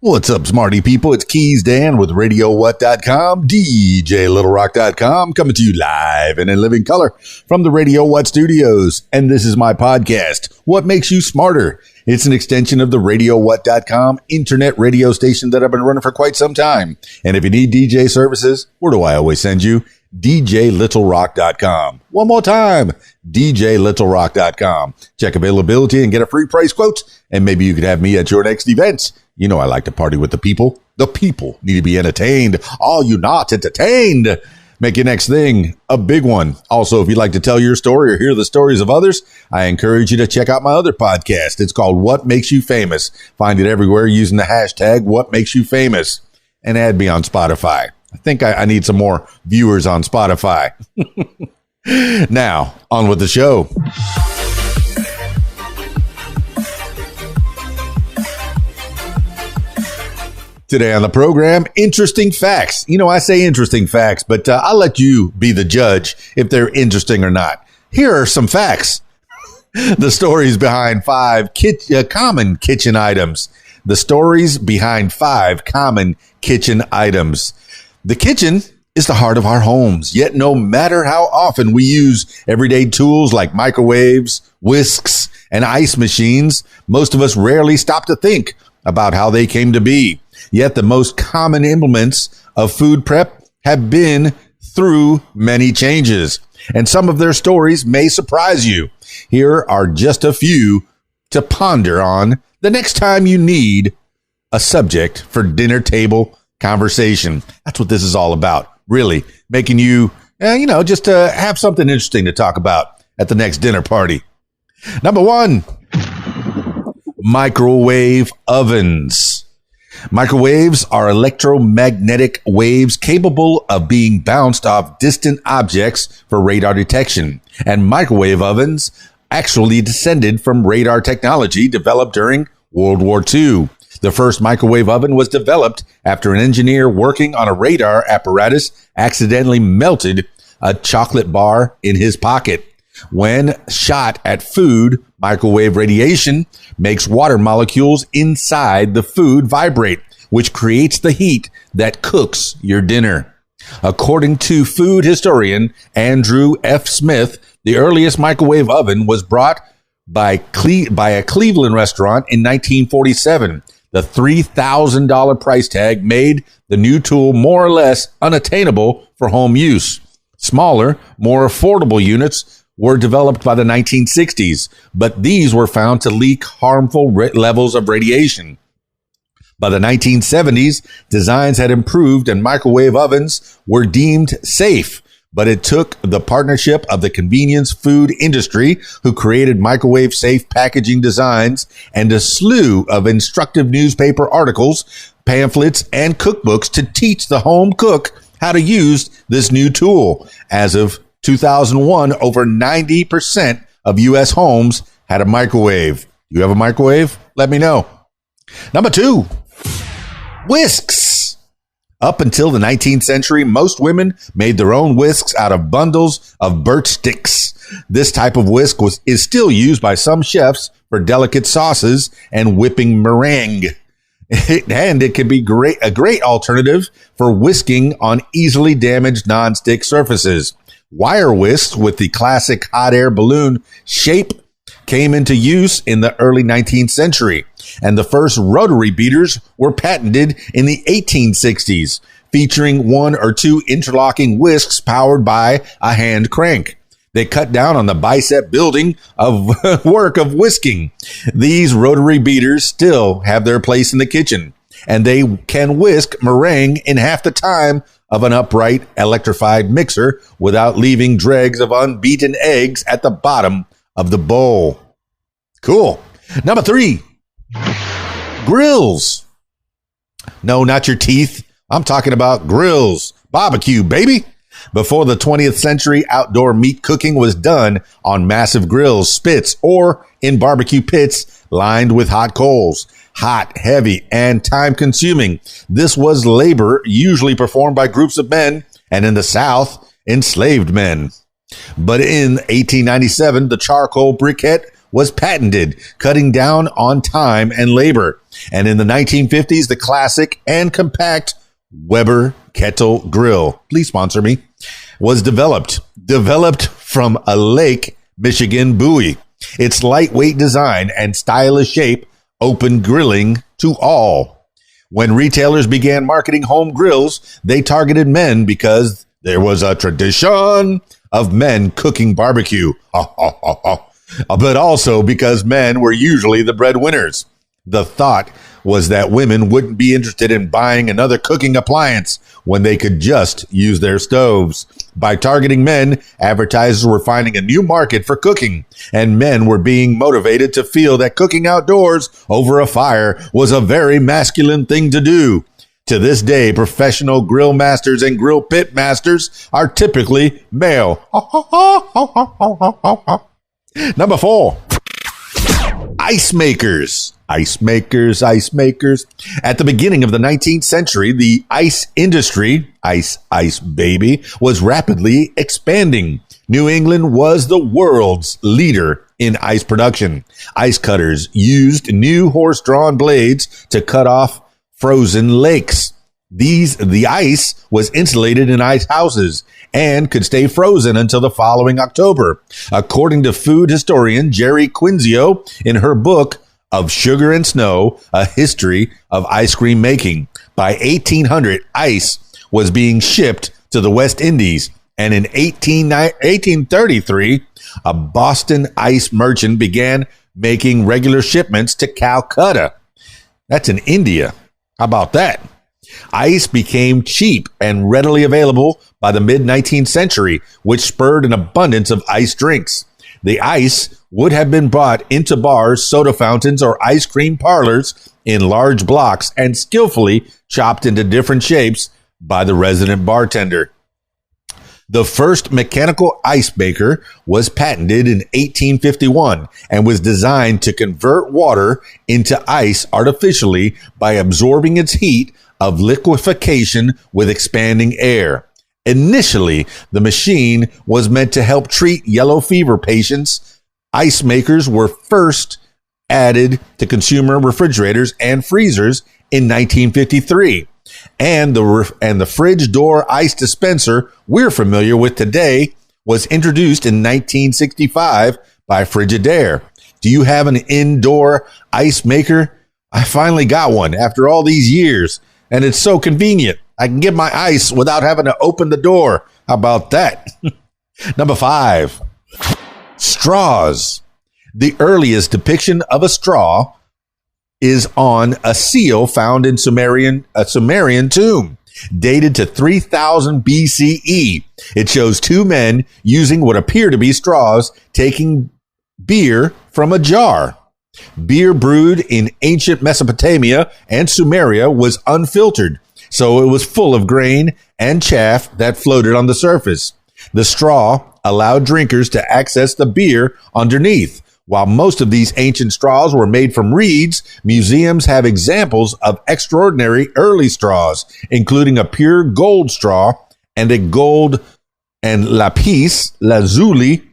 What's up, smarty people? It's KeysDAN with RadioWhat.com, DJLittleRock.com, coming to you live and in living color from the Radio What studios. And this is my podcast, What Makes You Smarter? It's an extension of the RadioWhat.com internet radio station that I've been running for quite some time. And if you need DJ services, where do I always send you? DJLittleRock.com. One more time, DJLittleRock.com. Check availability and get a free price quote. And maybe you could have me at your next event. You know I like to party with the people. The people need to be entertained. Are you not entertained? Make your next thing a big one. Also, if you'd like to tell your story or hear the stories of others, I encourage you to check out my other podcast. It's called What Makes You Famous. Find it everywhere using the hashtag What Makes You Famous. And add me on Spotify. I think I need some more viewers on Spotify. Now, on with the show. Today on the program, interesting facts. You know, I say interesting facts, but I'll let you be the judge if they're interesting or not. Here are some facts. The stories behind five common kitchen items. The stories behind 5 common kitchen items. The kitchen is the heart of our homes, yet no matter how often we use everyday tools like microwaves, whisks, and ice machines, most of us rarely stop to think about how they came to be. Yet the most common implements of food prep have been through many changes, and some of their stories may surprise you. Here are just a few to ponder on the next time you need a subject for dinner table conversation. That's what this is all about, really, making you, just have something interesting to talk about at the next dinner party. Number 1, microwave ovens. Microwaves are electromagnetic waves capable of being bounced off distant objects for radar detection. And microwave ovens actually descended from radar technology developed during World War II. The first microwave oven was developed after an engineer working on a radar apparatus accidentally melted a chocolate bar in his pocket. When shot at food, microwave radiation makes water molecules inside the food vibrate, which creates the heat that cooks your dinner. According to food historian Andrew F. Smith, the earliest microwave oven was brought by a Cleveland restaurant in 1947. The $3,000 price tag made the new tool more or less unattainable for home use. Smaller, more affordable units were developed by the 1960s, but these were found to leak harmful levels of radiation. By the 1970s, designs had improved and microwave ovens were deemed safe, but it took the partnership of the convenience food industry, who created microwave safe packaging designs, and a slew of instructive newspaper articles, pamphlets, and cookbooks to teach the home cook how to use this new tool. As of 2001, over 90% of U.S. homes had a microwave. You have a microwave? Let me know. Number 2, whisks. Up until the 19th century, most women made their own whisks out of bundles of birch sticks. This type of whisk is still used by some chefs for delicate sauces and whipping meringue. And it can be a great alternative for whisking on easily damaged nonstick surfaces. Wire whisks with the classic hot air balloon shape came into use in the early 19th century, and the first rotary beaters were patented in the 1860s, featuring 1 or 2 interlocking whisks powered by a hand crank. They cut down on the bicep building of work of whisking. These rotary beaters still have their place in the kitchen, and they can whisk meringue in half the time of an upright electrified mixer without leaving dregs of unbeaten eggs at the bottom of the bowl. Cool. Number 3, grills. No, not your teeth. I'm talking about grills. Barbecue, baby. Before the 20th century, outdoor meat cooking was done on massive grills, spits, or in barbecue pits lined with hot coals. Hot, heavy, and time-consuming. This was labor usually performed by groups of men, and in the South, enslaved men. But in 1897, the charcoal briquette was patented, cutting down on time and labor. And in the 1950s, the classic and compact Weber kettle grill, please sponsor me, was developed from a Lake Michigan buoy. Its lightweight design and stylish shape opened grilling to all. When retailers began marketing home grills, they targeted men because there was a tradition of men cooking barbecue, but also because men were usually the breadwinners. The thought was that women wouldn't be interested in buying another cooking appliance when they could just use their stoves. By targeting men, advertisers were finding a new market for cooking, and men were being motivated to feel that cooking outdoors over a fire was a very masculine thing to do. To this day, professional grill masters and grill pit masters are typically male. Number 4. Ice makers. Ice makers. At the beginning of the 19th century, the ice industry, ice baby, was rapidly expanding. New England was the world's leader in ice production. Ice cutters used new horse-drawn blades to cut off frozen lakes. The ice was insulated in ice houses and could stay frozen until the following October. According to food historian Jerry Quinzio in her book Of Sugar and Snow, A History of Ice Cream Making, by 1800, ice was being shipped to the West Indies, and in 1833, a Boston ice merchant began making regular shipments to Calcutta. That's in India. How about that? Ice became cheap and readily available by the mid-19th century, which spurred an abundance of ice drinks. The ice would have been brought into bars, soda fountains, or ice cream parlors in large blocks and skillfully chopped into different shapes by the resident bartender. The first mechanical ice maker was patented in 1851 and was designed to convert water into ice artificially by absorbing its heat of liquefaction with expanding air. Initially, the machine was meant to help treat yellow fever patients. Ice makers were first added to consumer refrigerators and freezers in 1953. And the fridge door ice dispenser we're familiar with today was introduced in 1965 by Frigidaire. Do you have an indoor ice maker? I finally got one after all these years, and it's so convenient. I can get my ice without having to open the door. How about that? Number 5, straws. The earliest depiction of a straw is on a seal found in a Sumerian tomb, dated to 3000 BCE. It shows two men using what appear to be straws, taking beer from a jar. Beer brewed in ancient Mesopotamia and Sumeria was unfiltered, so it was full of grain and chaff that floated on the surface. The straw allowed drinkers to access the beer underneath. While most of these ancient straws were made from reeds, museums have examples of extraordinary early straws, including a pure gold straw and a gold and lapis lazuli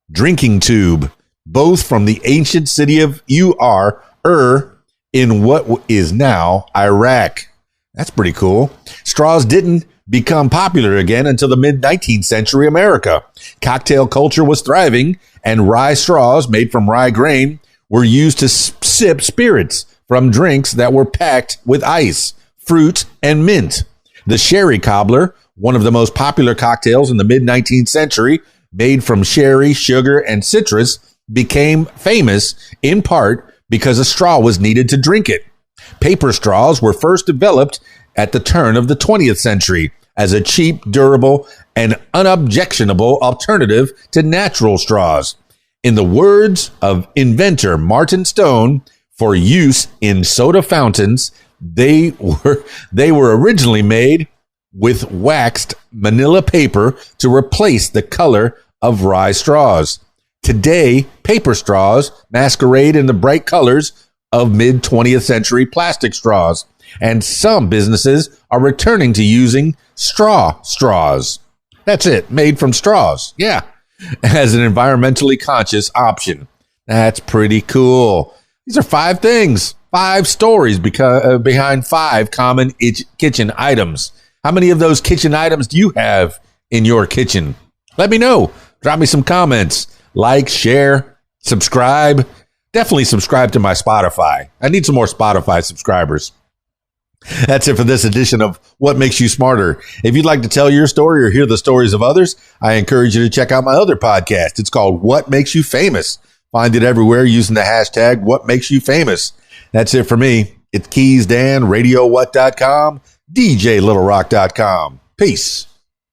drinking tube, both from the ancient city of Ur in what is now Iraq. That's pretty cool. Straws didn't become popular again until the mid-19th century America. Cocktail culture was thriving, and rye straws made from rye grain were used to sip spirits from drinks that were packed with ice, fruit, and mint. The sherry cobbler, one of the most popular cocktails in the mid-19th century, made from sherry, sugar, and citrus, became famous in part because a straw was needed to drink it. Paper straws were first developed at the turn of the 20th century as a cheap, durable, and unobjectionable alternative to natural straws. In the words of inventor Martin Stone, for use in soda fountains, they were originally made with waxed manila paper to replace the color of rye straws. Today, paper straws masquerade in the bright colors of mid-20th century plastic straws, and some businesses are returning to using straws. That's it, made from straws. Yeah, as an environmentally conscious option. That's pretty cool. These are 5 things, 5 stories behind 5 common kitchen items. How many of those kitchen items do you have in your kitchen? Let me know. Drop me some comments. Like, share, subscribe. Definitely subscribe to my Spotify. I need some more Spotify subscribers. That's it for this edition of What Makes You Smarter. If you'd like to tell your story or hear the stories of others, I encourage you to check out my other podcast. It's called What Makes You Famous. Find it everywhere using the hashtag What Makes You Famous. That's it for me. It's KeysDAN, RadioWhat.com, DJLittleRock.com. Peace.